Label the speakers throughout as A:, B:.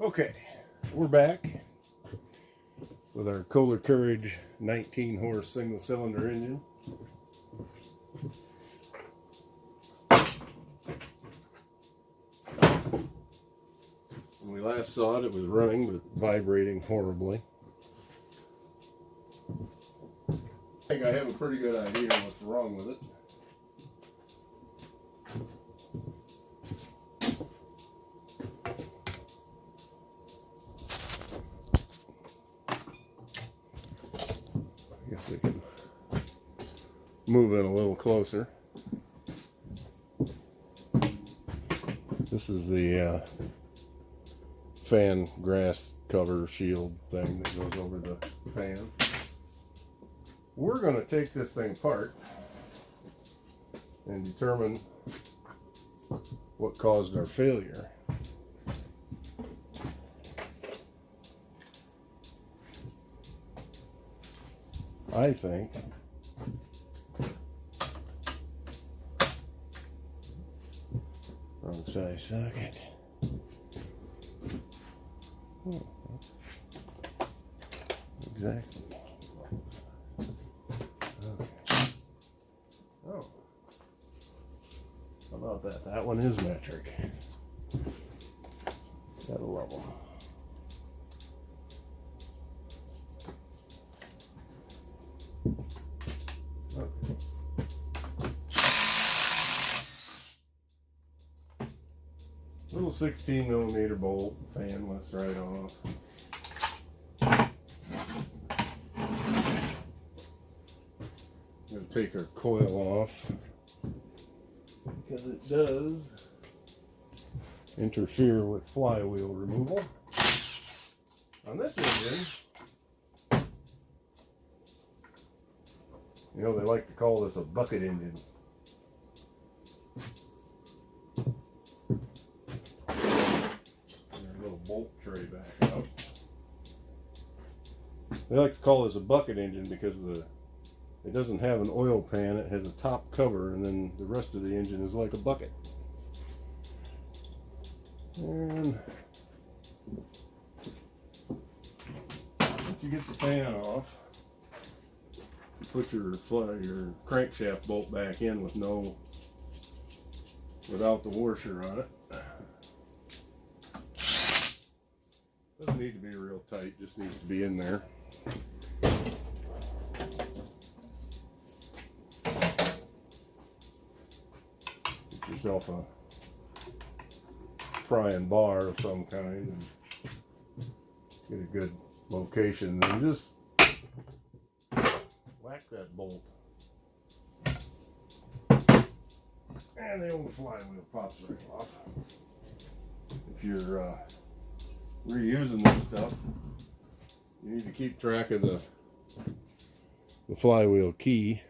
A: Okay, we're back with our Kohler Courage 19 horse single cylinder engine. When we last saw it, it was running but vibrating horribly. I think I have a pretty good idea what's wrong with it. I guess we can move it a little closer. This is the fan grass cover shield thing that goes over the fan. We're going to take this thing apart and determine what caused our failure. I think wrong size socket. Oh, exactly. Okay. Oh, how about that? That one is metric. Gotta love them. Okay. Little 16mm bolt, fan lifts right off. I'm going to take our coil off because it does interfere with flywheel removal. On this engine, you know, they like to call this a bucket engine. Bolt tray back up. They like to call this a bucket engine because it doesn't have an oil pan. It has a top cover, and then the rest of the engine is like a bucket. And once you get the fan off, you put your crankshaft bolt back in without the washer on it. Doesn't need to be real tight, just needs to be in there. Get yourself a prying bar of some kind and get a good location, and just whack that bolt. And the old flywheel pops right off. If you're reusing this stuff, you need to keep track of the flywheel key.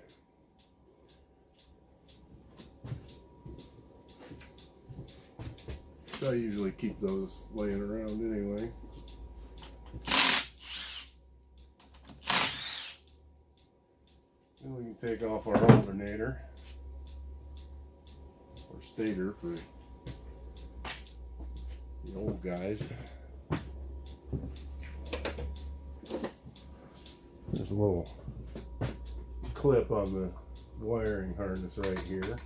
A: I usually keep those laying around anyway. Then we can take off our alternator, or stator for the old guys. There's a little clip on the wiring harness right here. Get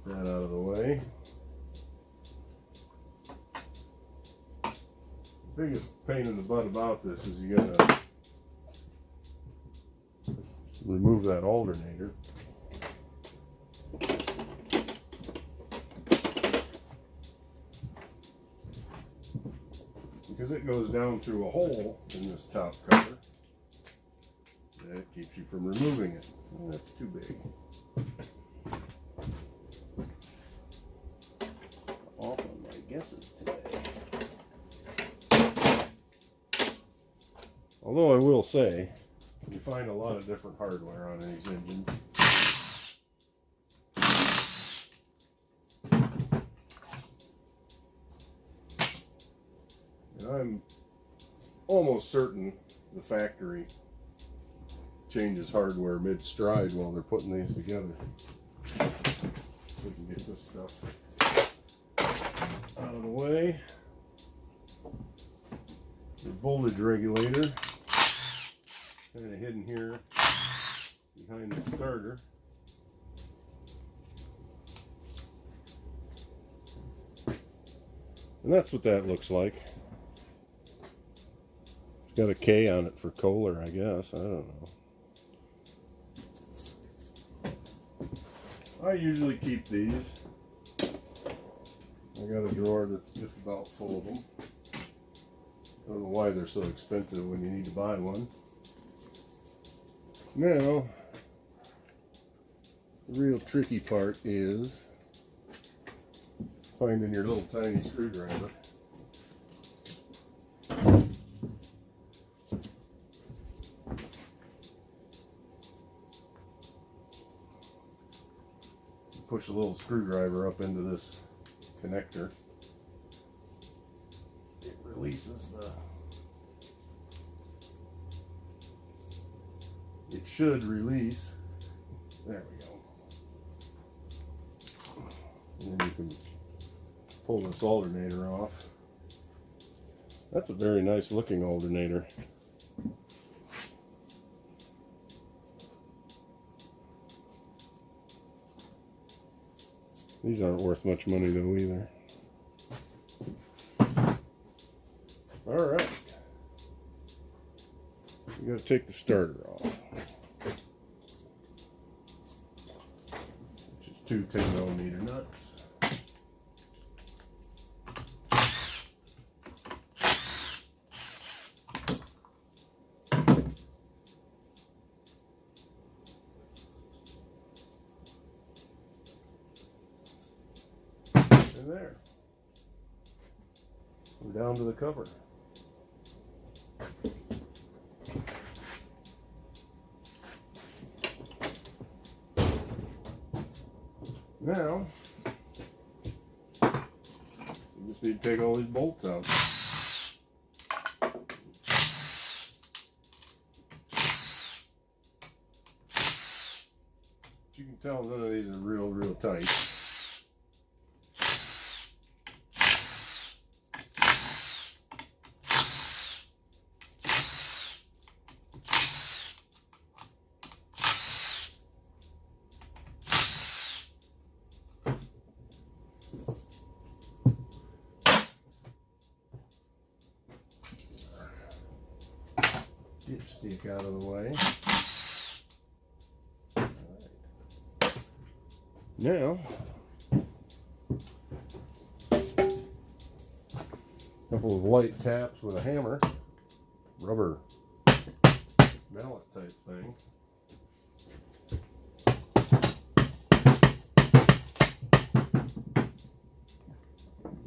A: that out of the way. The biggest pain in the butt about this is you gotta remove that alternator. Because it goes down through a hole in this top cover. That keeps you from removing it. Well, that's too big. Off on my guesses today. Although I will say, you find a lot of different hardware on these engines. And I'm almost certain the factory changes hardware mid-stride while they're putting these together. We can get this stuff out of the way. voltage regulator, kind of hidden here behind the starter. And that's what that looks like. It's got a K on it for Kohler, I guess. I don't know. I usually keep these. I got a drawer that's just about full of them. I don't know why they're so expensive when you need to buy one. Now, the real tricky part is finding your little tiny screwdriver. Push a little screwdriver up into this connector. It releases the... It should release. There we go. And then you can pull this alternator off. That's a very nice looking alternator. These aren't worth much money though either. Alright. You gotta take the starter off. Which is two 10mm nuts. And there. We're down to the cover. Now, you just need to take all these bolts out. But you can tell none of these are real tight. Dipstick out of the way. All right. Now, a couple of light taps with a hammer, rubber mallet type thing.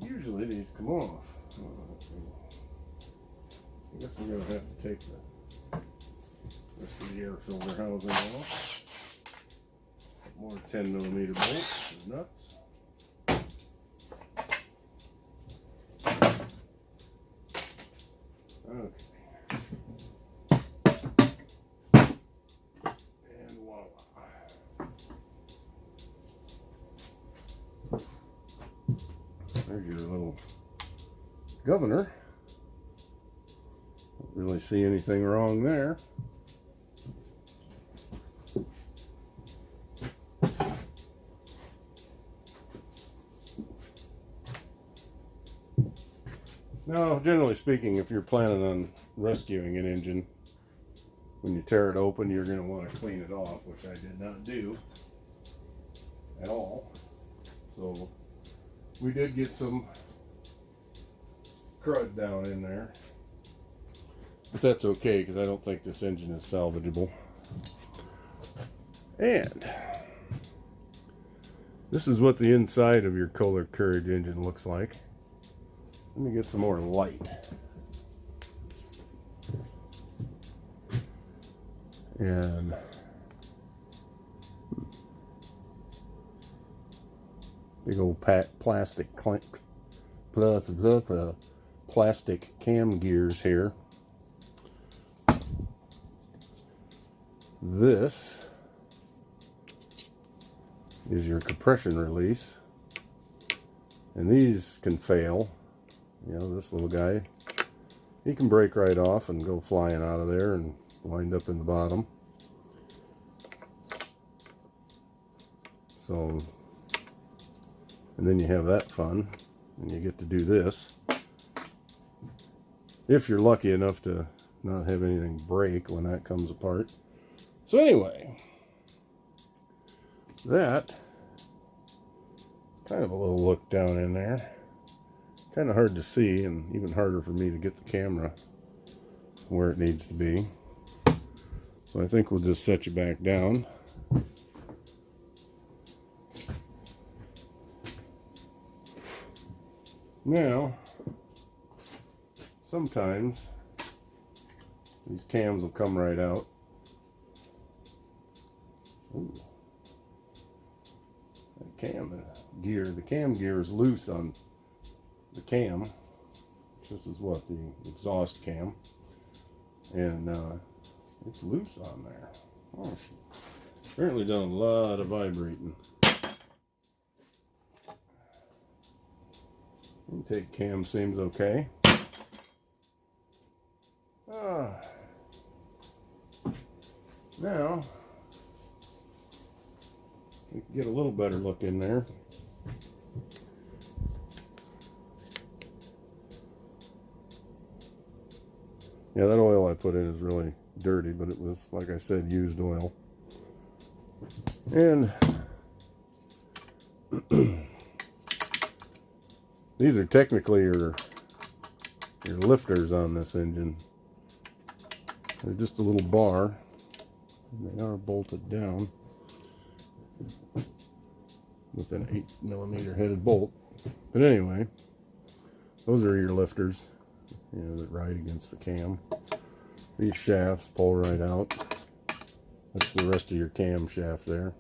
A: Usually these come off. I guess we're going to have to take the rest of the air filter housing off. More 10mm bolts and nuts. Okay. And voila. There's your little governor. Don't really see anything wrong there. Now, generally speaking, if you're planning on rescuing an engine, when you tear it open, you're going to want to clean it off, which I did not do at all. So, we did get some crud down in there. But that's okay, because I don't think this engine is salvageable. And this is what the inside of your Kohler Courage engine looks like. Let me get some more light. And big old plastic cam gears here. This is your compression release, and these can fail. You know, this little guy he can break right off and go flying out of there and wind up in the bottom. So, and then you have that fun, and you get to do this. If you're lucky enough to not have anything break when that comes apart. So anyway, that, kind of a little look down in there. Kind of hard to see, and even harder for me to get the camera where it needs to be. So I think we'll just set you back down. Now, sometimes these cams will come right out. Ooh. The cam gear is loose on the cam. This is what, the exhaust cam. And it's loose on there. Oh, apparently done a lot of vibrating. Intake cam seems okay. Now we can get a little better look in there. Yeah, that oil I put in is really dirty, but it was, like I said, used oil. And these are technically your lifters on this engine. They're just a little bar. They are bolted down with an 8mm headed bolt. But anyway, those are your lifters, you know, that ride against the cam. These shafts pull right out. That's the rest of your cam shaft there.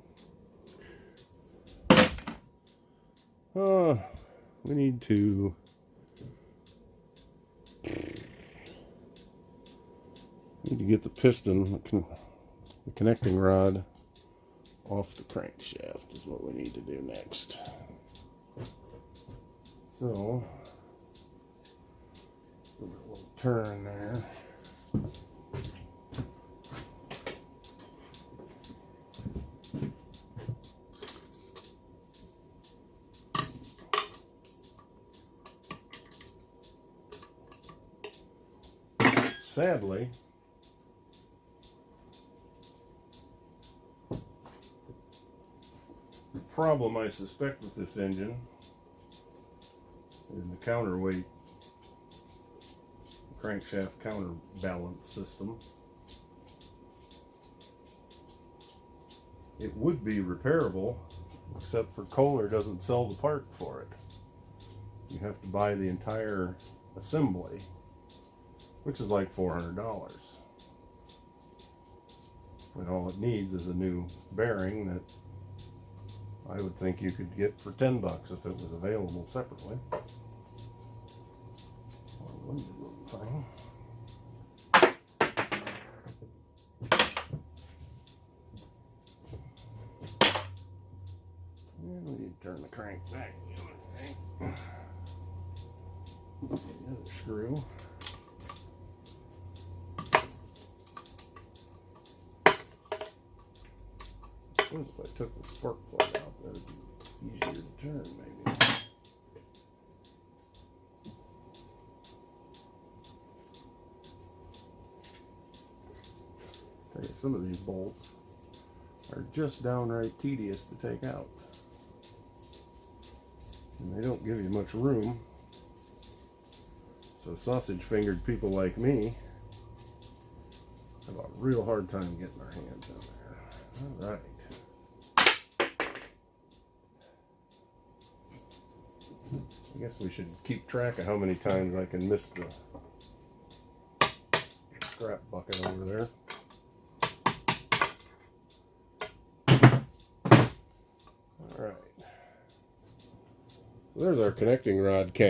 A: We need to get the piston, the connecting rod, off the crankshaft is what we need to do next. So, a little turn there. Sadly, the problem I suspect with this engine is the counterweight, crankshaft counterbalance system. It would be repairable, except for Kohler doesn't sell the part for it. You have to buy the entire assembly, which is like $400. And all it needs is a new bearing that I would think you could get for $10 if it was available separately. Thing. And we need to turn the crank back the other way. The other screw. I suppose if I took the spark plug out, that would be easier to turn, maybe. Tell you, some of these bolts are just downright tedious to take out. And they don't give you much room. So sausage-fingered people like me have a real hard time getting our hands in there. All right. I guess we should keep track of how many times I can miss the scrap bucket over there. All right. So there's our connecting rod cap.